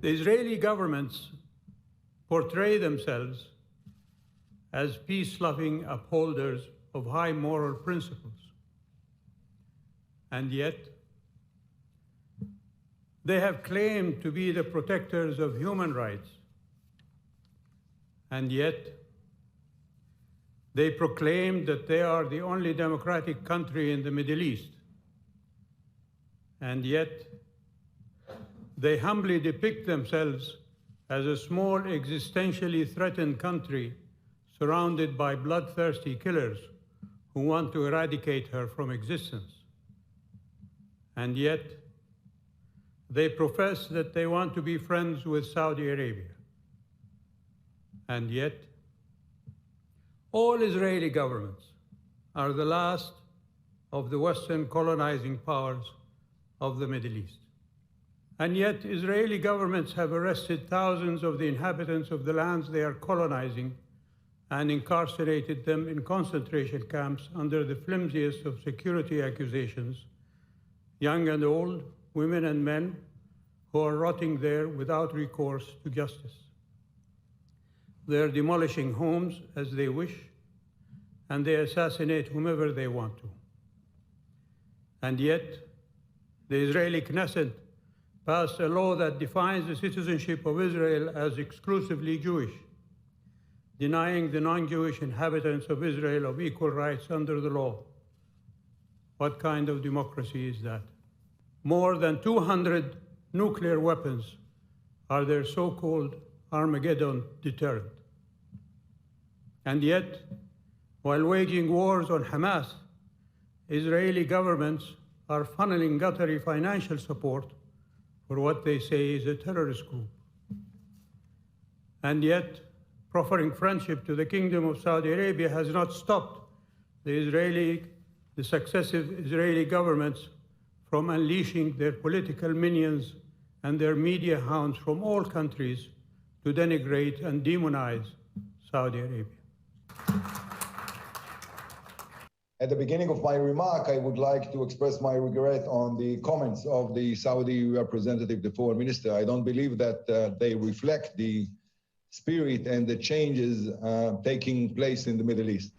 The Israeli governments portray themselves as peace-loving upholders of high moral principles. And yet, they have claimed to be the protectors of human rights. And yet, they proclaim that they are the only democratic country in the Middle East. And yet, they humbly depict themselves as a small, existentially threatened country surrounded by bloodthirsty killers who want to eradicate her from existence. And yet, they profess that they want to be friends with Saudi Arabia. And yet, all Israeli governments are the last of the Western colonizing powers of the Middle East. And yet, Israeli governments have arrested thousands of the inhabitants of the lands they are colonizing and incarcerated them in concentration camps under the flimsiest of security accusations, young and old, women and men, who are rotting there without recourse to justice. They are demolishing homes as they wish, and they assassinate whomever they want to. And yet, the Israeli Knesset passed a law that defines the citizenship of Israel as exclusively Jewish, denying the non-Jewish inhabitants of Israel of equal rights under the law. What kind of democracy is that? More than 200 nuclear weapons are their so-called Armageddon deterrent. And yet, while waging wars on Hamas, Israeli governments are funneling Qatari financial support for what they say is a terrorist group. And yet, proffering friendship to the Kingdom of Saudi Arabia has not stopped the successive Israeli governments from unleashing their political minions and their media hounds from all countries to denigrate and demonize Saudi Arabia. At the beginning of my remark, I would like to express my regret on the comments of the Saudi representative, the foreign minister. I don't believe that they reflect the spirit and the changes taking place in the Middle East.